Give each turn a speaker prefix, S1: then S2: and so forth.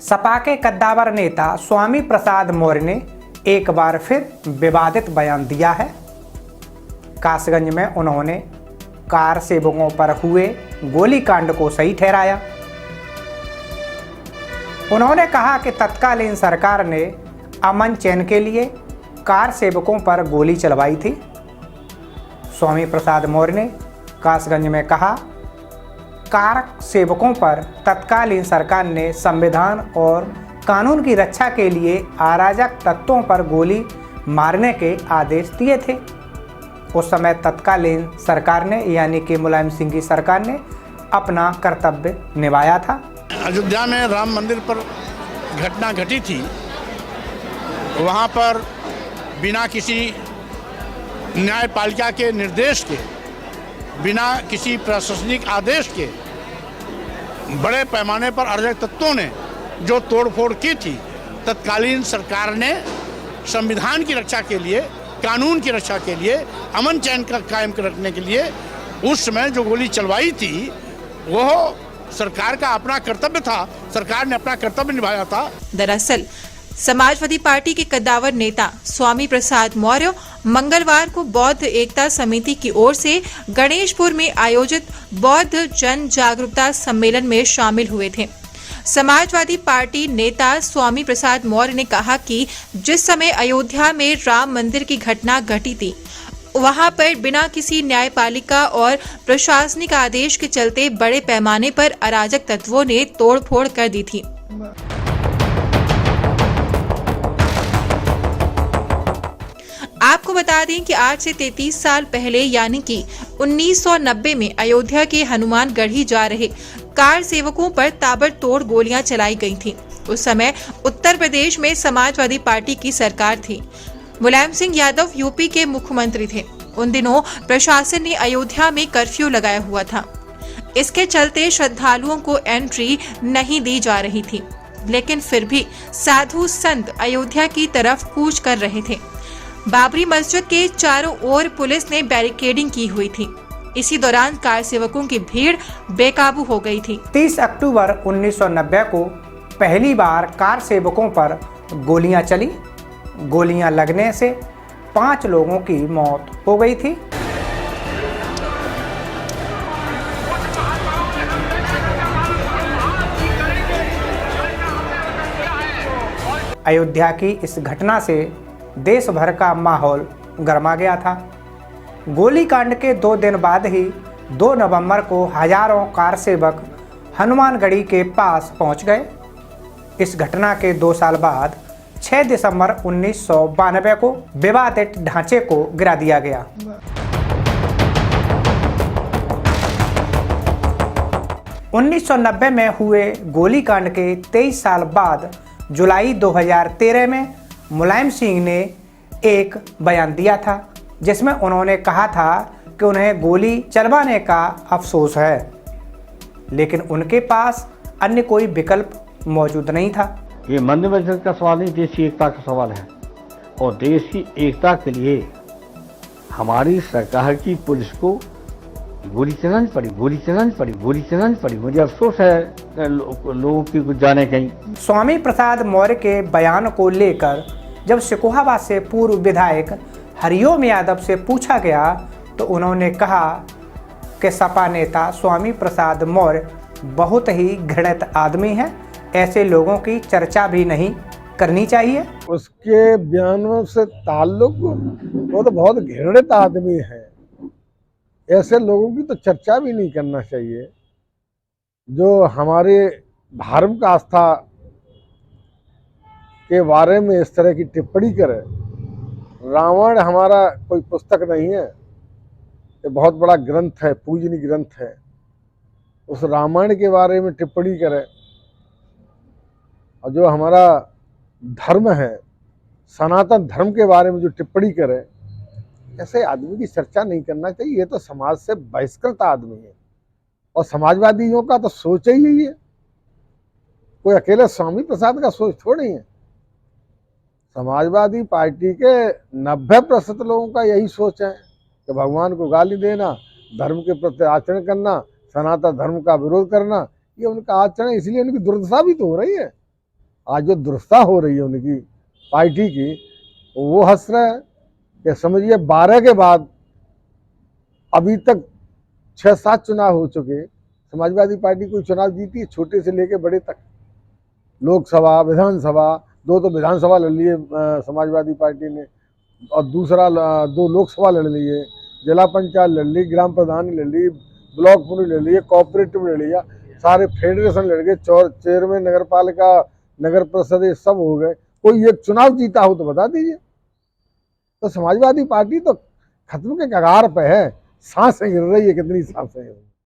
S1: सपा के कद्दावर नेता स्वामी प्रसाद मौर्य ने एक बार फिर विवादित बयान दिया है। कासगंज में उन्होंने कार सेवकों पर हुए गोलीकांड को सही ठहराया। उन्होंने कहा कि तत्कालीन सरकार ने अमन चैन के लिए कार सेवकों पर गोली चलवाई थी। स्वामी प्रसाद मौर्य ने कासगंज में कहा, कार सेवकों पर तत्कालीन सरकार ने संविधान और कानून की रक्षा के लिए अराजक तत्वों पर गोली मारने के आदेश दिए थे। उस समय तत्कालीन सरकार ने यानी कि मुलायम सिंह की सरकार ने अपना कर्तव्य निभाया था।
S2: अयोध्या में राम मंदिर पर घटना घटी थी, वहाँ पर बिना किसी न्यायपालिका के निर्देश के, बिना किसी प्रशासनिक आदेश के बड़े पैमाने पर अराजक तत्वों ने जो तोड़फोड़ की थी, तत्कालीन सरकार ने संविधान की रक्षा के लिए, कानून की रक्षा के लिए, अमन चैन का कायम रखने के लिए उस समय जो गोली चलवाई थी वो सरकार का अपना कर्तव्य था। सरकार ने अपना कर्तव्य निभाया था।
S3: दरअसल समाजवादी पार्टी के कद्दावर नेता स्वामी प्रसाद मौर्य मंगलवार को बौद्ध एकता समिति की ओर से गणेशपुर में आयोजित बौद्ध जन जागरूकता सम्मेलन में शामिल हुए थे। समाजवादी पार्टी नेता स्वामी प्रसाद मौर्य ने कहा कि जिस समय अयोध्या में राम मंदिर की घटना घटी थी, वहां पर बिना किसी न्यायपालिका और प्रशासनिक आदेश के चलते बड़े पैमाने पर अराजक तत्वों ने तोड़फोड़ कर दी थी। आपको बता दें कि आज से 33 साल पहले यानी कि 1990 में अयोध्या के हनुमानगढ़ी जा रहे कार सेवकों पर ताबड़तोड़ गोलियां चलाई गई थी। उस समय उत्तर प्रदेश में समाजवादी पार्टी की सरकार थी। मुलायम सिंह यादव यूपी के मुख्यमंत्री थे। उन दिनों प्रशासन ने अयोध्या में कर्फ्यू लगाया हुआ था। इसके चलते श्रद्धालुओं को एंट्री नहीं दी जा रही थी, लेकिन फिर भी साधु संत अयोध्या की तरफ कूच कर रहे थे। बाबरी मस्जिद के चारों ओर पुलिस ने बैरिकेडिंग की हुई थी। इसी दौरान कार सेवकों की भीड़ बेकाबू हो गई थी।
S1: 30 अक्टूबर 1990 को पहली बार कार सेवकों पर गोलियां चली। गोलियां लगने से 5 लोगों की मौत हो गई थी। अयोध्या की इस घटना से देश भर का माहौल गरमा गया था। गोलीकांड के 2 दिन बाद ही 2 नवंबर को हजारों कार सेवक हनुमानगढ़ी के पास पहुंच गए। इस घटना के 2 साल बाद 6 दिसंबर 1992 को विवादित ढांचे को गिरा दिया गया। (1990) में हुए गोलीकांड के 23 साल बाद जुलाई 2013 में मुलायम सिंह ने एक बयान दिया था, जिसमें उन्होंने कहा था कि उन्हें गोली चलवाने का अफसोस है, लेकिन उनके पास अन्य कोई विकल्प मौजूद नहीं था।
S4: ये मंदिर मस्जिद का सवाल नहीं, देश की एकता का सवाल है। और देश की एकता के लिए हमारी सरकार की पुलिस को गोली चलानी पड़ी। मुझे अफसोस है लोगों की कुछ जाने कहीं।
S1: स्वामी प्रसाद मौर्य के बयान को लेकर जब सिकोहाबाद से पूर्व विधायक हरिओम यादव से पूछा गया तो उन्होंने कहा कि सपा नेता स्वामी प्रसाद मौर्य बहुत ही घृणित आदमी हैं। ऐसे लोगों की चर्चा भी नहीं करनी चाहिए।
S5: उसके बयानों से ताल्लुक, वो तो बहुत घृणित आदमी है। ऐसे लोगों की तो चर्चा भी नहीं करना चाहिए जो हमारे धार्मिक आस्था के बारे में इस तरह की टिप्पणी करे। रावण हमारा कोई पुस्तक नहीं है, ये बहुत बड़ा ग्रंथ है, पूजनीय ग्रंथ है। उस रामायण के बारे में टिप्पणी करे और जो हमारा धर्म है, सनातन धर्म के बारे में जो टिप्पणी करे, ऐसे आदमी की चर्चा नहीं करना चाहिए। ये तो समाज से बहिष्कृत आदमी है और समाजवादियों का तो सोच ही यही है। कोई अकेले स्वामी प्रसाद का सोच थोड़ी है। समाजवादी पार्टी के 90% लोगों का यही सोच है कि भगवान को गाली देना, धर्म के प्रति आचरण करना, सनातन धर्म का विरोध करना, ये उनका आचरण है। इसलिए उनकी दुर्दशा भी तो हो रही है। आज जो दुर्दशा हो रही है उनकी पार्टी की, वो हंस रहे हैं कि समझिए 12 के बाद अभी तक 6-7 चुनाव हो चुके। समाजवादी पार्टी कोई चुनाव जीती है, छोटे से लेके बड़े तक, लोकसभा, विधानसभा, 2 विधानसभा लड़ लिए समाजवादी पार्टी ने, और दूसरा 2 लोकसभा लड़ लिए, जिला पंचायत लड़ ली, ग्राम प्रधान लड़ ली, ब्लॉक पुलिस लड़ लिए, कोऑपरेटिव लड़ लिया, सारे फेडरेशन लड़ गए, चेयरमैन, नगर पालिका, नगर परिषद, ये सब हो गए। कोई एक चुनाव जीता हो तो बता दीजिए। तो समाजवादी पार्टी तो खत्म के कगार पे है, सांसें गिर रही है, कितनी सांसें गिर रही है।